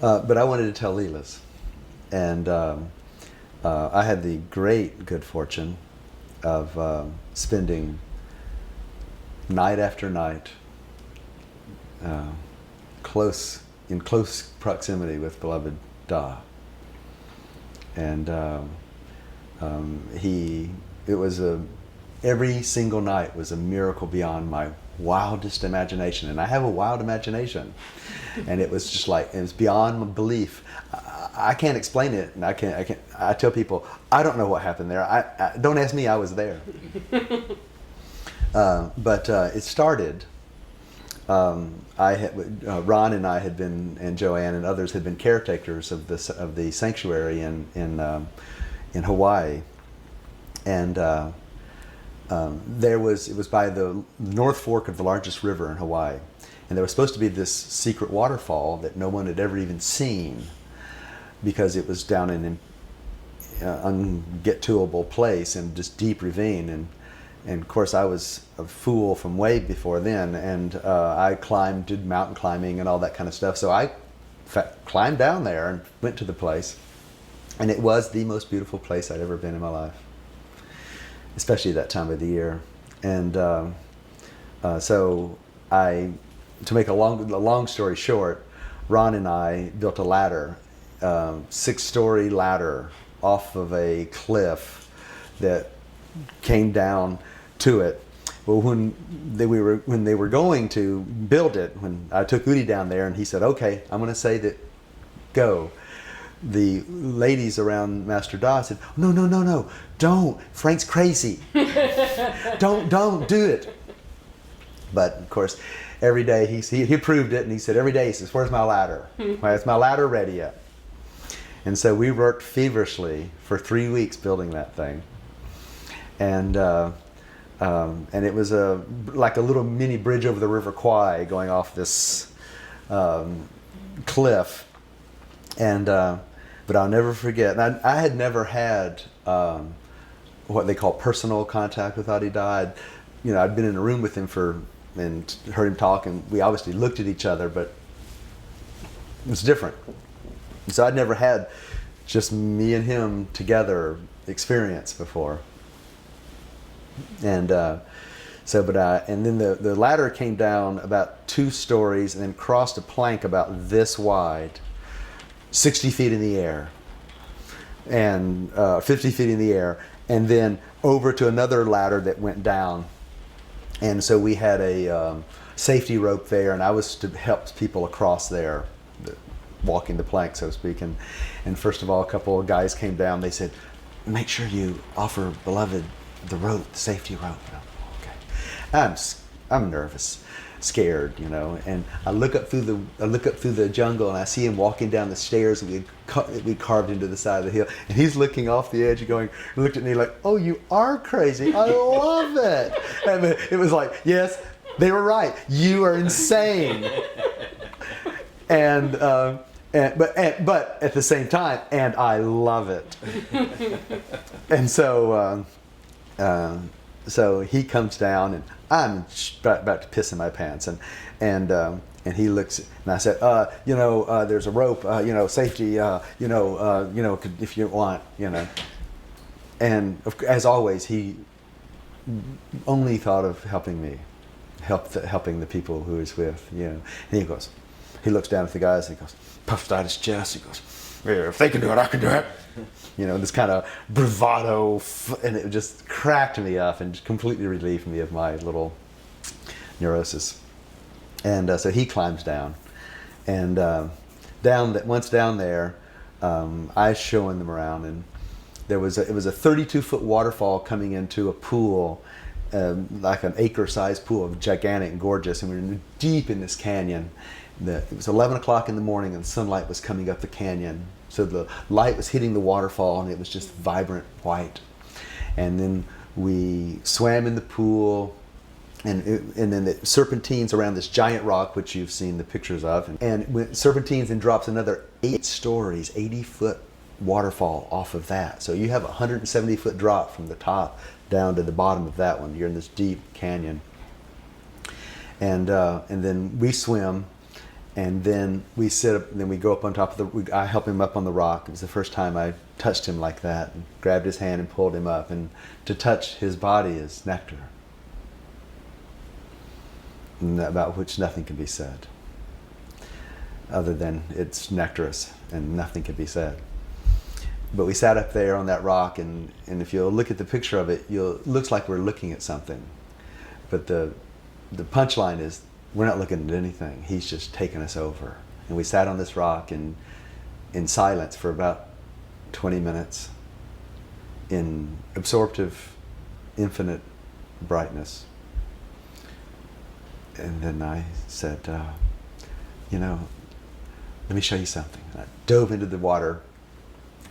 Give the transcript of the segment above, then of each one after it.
But I wanted to tell Leela's. And I had the great good fortune of spending night after night in close proximity with beloved Da. And every single night was a miracle beyond my wildest imagination. And I have a wild imagination. And it was beyond my belief. I can't explain it, and I tell people, I don't know what happened there. Don't ask me, I was there. But it started, Ron and I had been, and Joanne and others had been caretakers of the sanctuary in Hawaii. And it was by the North Fork of the largest river in Hawaii. And there was supposed to be this secret waterfall that no one had ever even seen, because it was down in an unget-to-able place in this deep ravine. And of course I was a fool from way before then, and I did mountain climbing and all that kind of stuff. So I climbed down there and went to the place, and it was the most beautiful place I'd ever been in my life, especially that time of the year. And to make a long story short, Ron and I built a ladder, 6-story ladder off of a cliff that came down to it. Well, when they were going to build it, when I took Udi down there and he said, "Okay, I'm going to say that go," the ladies around Master Da said, No, don't. Frank's crazy. Don't do it. But of course, every day he proved it, and he said every day, he says, "Where's my ladder? Is my ladder ready yet?" And so we worked feverishly for 3 weeks building that thing, and it was like a little mini bridge over the River Kwai going off this cliff, and but I'll never forget. And I had never had what they call personal contact with Adi Da. I'd been in a room with him and heard him talk, and we obviously looked at each other, but it was different. So I'd never had just me and him together experience before. And and then the ladder came down about 2 stories and then crossed a plank about this wide, 60 feet in the air, and 50 feet in the air, and then over to another ladder that went down. And so we had a safety rope there, and I was to help people across there, walking the plank, so to speak. And first of all, a couple of guys came down. They said, "Make sure you offer beloved the rope, the safety rope." Okay. I'm nervous, scared, And I look up through the jungle, and I see him walking down the stairs that we carved into the side of the hill, and he's looking off the edge, looked at me like, "Oh, you are crazy. I love it." And it was like, yes, they were right. You are insane. But at the same time, and I love it. And so he comes down, and I'm about to piss in my pants, and he looks, and I said, there's a rope, safety, if you want, And as always, he only thought of helping me, helping the people who he's with, And he looks down at the guys, and he goes, puffed out his chest, he goes, "Yeah, if they can do it, I can do it." This kind of bravado, and it just cracked me up and just completely relieved me of my little neurosis. And so he climbs down, and once down there, I was showing them around, and it was a 32-foot waterfall coming into a pool, like an acre-sized pool, of gigantic and gorgeous, and we were deep in this canyon. It was 11 o'clock in the morning, and sunlight was coming up the canyon. So the light was hitting the waterfall, and it was just vibrant white. And then we swam in the pool, and then the serpentines around this giant rock, which you've seen the pictures of. And serpentines and drops another 8 stories, 80-foot waterfall off of that. So you have a 170-foot drop from the top down to the bottom of that one. You're in this deep canyon. And then we swim. And then we sit up, and then we go up on top of I help him up on the rock. It was the first time I touched him like that, and grabbed his hand and pulled him up. And to touch his body is nectar, about which nothing can be said, other than it's nectarous and nothing can be said. But we sat up there on that rock, and if you'll look at the picture of it, it looks like we're looking at something. But the punchline is, we're not looking at anything. He's just taken us over. And we sat on this rock in silence for about 20 minutes in absorptive, infinite brightness. And then I said, let me show you something. I dove into the water,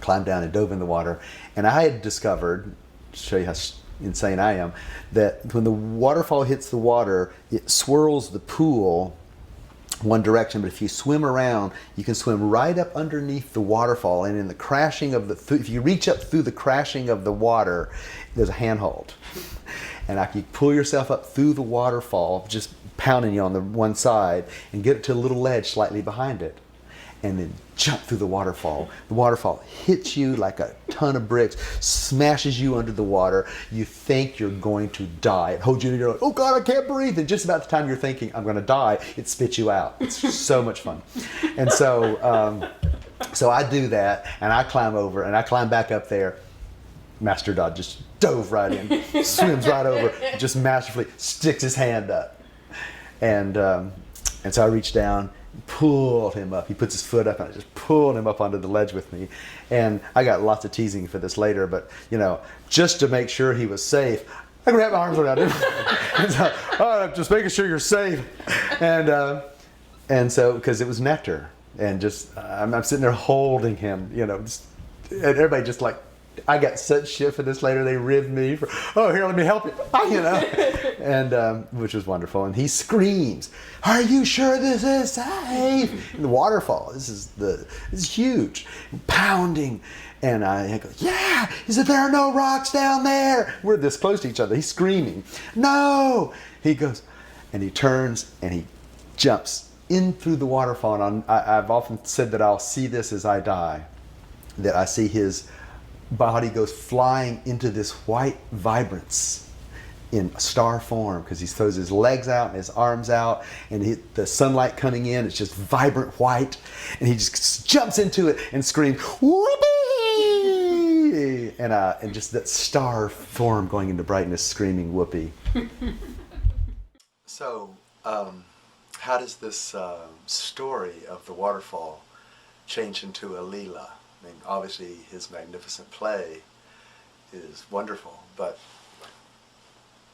climbed down and dove in the water. And I had discovered, to show you how insane I am, that when the waterfall hits the water, it swirls the pool one direction, but if you swim around, you can swim right up underneath the waterfall, and in the crashing of if you reach up through the crashing of the water, there's a handhold. And you pull yourself up through the waterfall, just pounding you on the one side, and get it to a little ledge slightly behind it. And then jump through the waterfall. The waterfall hits you like a ton of bricks, smashes you under the water. You think you're going to die. It holds you, and you're like, oh God, I can't breathe. And just about the time you're thinking, I'm going to die, it spits you out. It's so much fun. And so I do that, and I climb over, and I climb back up there. Master Dodd just dove right in, swims right over, just masterfully sticks his hand up. And so I reach down, pulled him up. He puts his foot up, and I just pulled him up onto the ledge with me. And I got lots of teasing for this later, but just to make sure he was safe, I grabbed my arms around him. And so, just making sure you're safe. And so, because it was nectar, and just I'm sitting there holding him, and everybody just like, I got such shit for this later. They ribbed me for, here, let me help you, and which was wonderful. And he screams, "Are you sure this is safe?" In the waterfall, this is huge, pounding. And I go, "Yeah." He said, "There are no rocks down there." We're this close to each other. He's screaming, "No!" He goes, and he turns and he jumps in through the waterfall. And I've often said that I'll see this as I die, that I see his body goes flying into this white vibrance in star form, because he throws his legs out and his arms out, and the sunlight coming in, it's just vibrant white, and he just jumps into it and screams, "Whoopee!" And just that star form going into brightness, screaming whoopee. So, how does this story of the waterfall change into a Leela? I mean, obviously his magnificent play is wonderful, but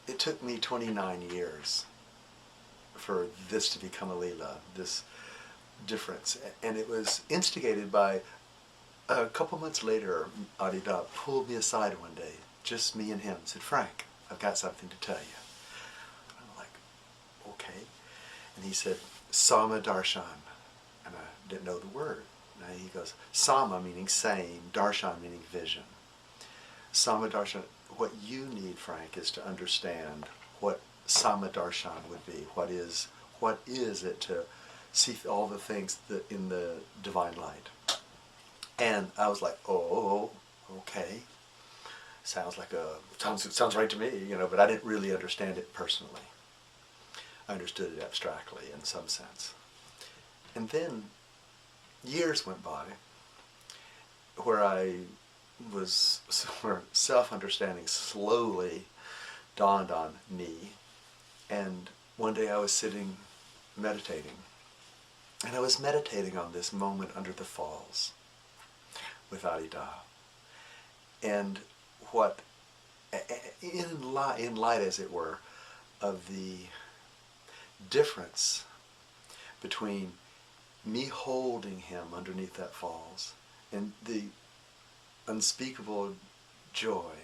it took me 29 years for this to become a Leela, this difference. And it was instigated by, a couple months later, Adida pulled me aside one day, just me and him, said, "Frank, I've got something to tell you." And I'm like, okay. And he said, "Sama Darshan." And I didn't know the word. And he goes, Sama meaning same, Darshan meaning vision. Sama Darshan, what you need, Frank, is to understand what Sama Darshan would be. What is it to see all the things in the divine light? And I was like, oh, okay. Sounds right to me, but I didn't really understand it personally. I understood it abstractly in some sense. And then years went by where self-understanding slowly dawned on me. And one day I was sitting meditating, and I was meditating on this moment under the falls with Adida. And what, in light, as it were, of the difference between me holding him underneath that falls and the unspeakable joy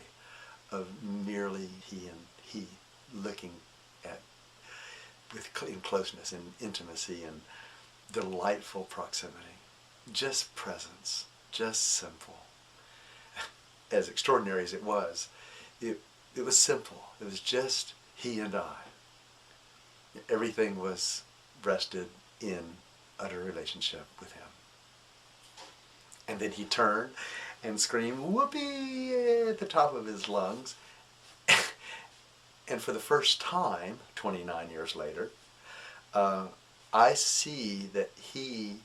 of merely he looking at in closeness and intimacy and delightful proximity, just presence, just simple. As extraordinary as it was simple. It was just he and I. Everything was rested in utter relationship with him. And then he turned and screamed, whoopee, at the top of his lungs. And for the first time, 29 years later, I see that he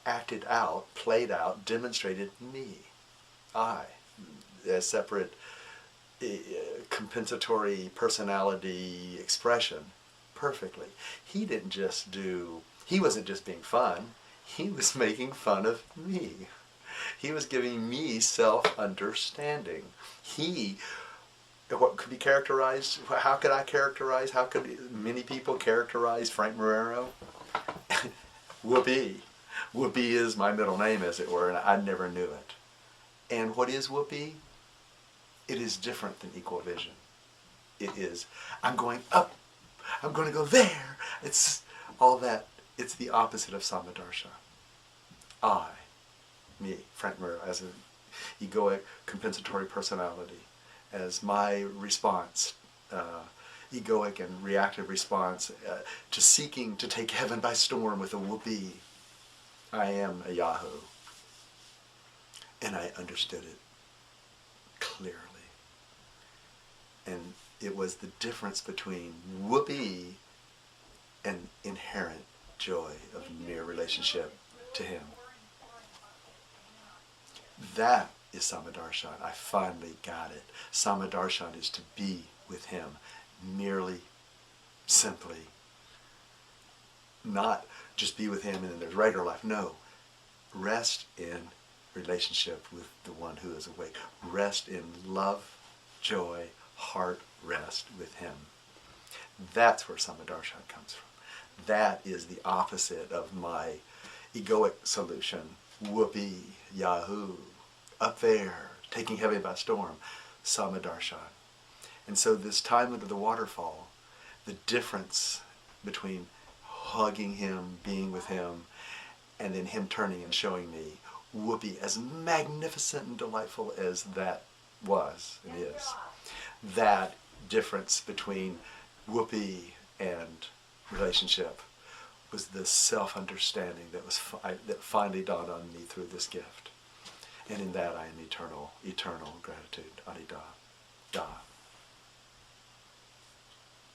acted out, played out, demonstrated me. I, a separate compensatory personality expression, perfectly. He wasn't just being fun, he was making fun of me. He was giving me self-understanding. What could be characterized, how could many people characterize Frank Marrero? Whoopee. Whoopee is my middle name, as it were, and I never knew it. And what is whoopee? It is different than equal vision. It is, I'm going up, I'm going to go there. It's all that. It's the opposite of samadarsha. Me, Frank Marrero, as an egoic compensatory personality, as my response, egoic and reactive response to seeking to take heaven by storm with a whoopee. I am a Yahoo. And I understood it clearly. And it was the difference between whoopee and inherent joy of mere relationship to him. That is Samadarshan. I finally got it. Samadarshan is to be with him, merely, simply. Not just be with him and then there's regular life. No. Rest in relationship with the one who is awake. Rest in love, joy, heart rest with him. That's where Samadarshan comes from. That is the opposite of my egoic solution. Whoopee, Yahoo, up there, taking heaven by storm, Samadarshan. And so this time under the waterfall, the difference between hugging him, being with him, and then him turning and showing me whoopee, as magnificent and delightful as that was and is, that difference between whoopee and relationship was the self-understanding that finally dawned on me through this gift. And in that I am eternal gratitude. Adida. Da.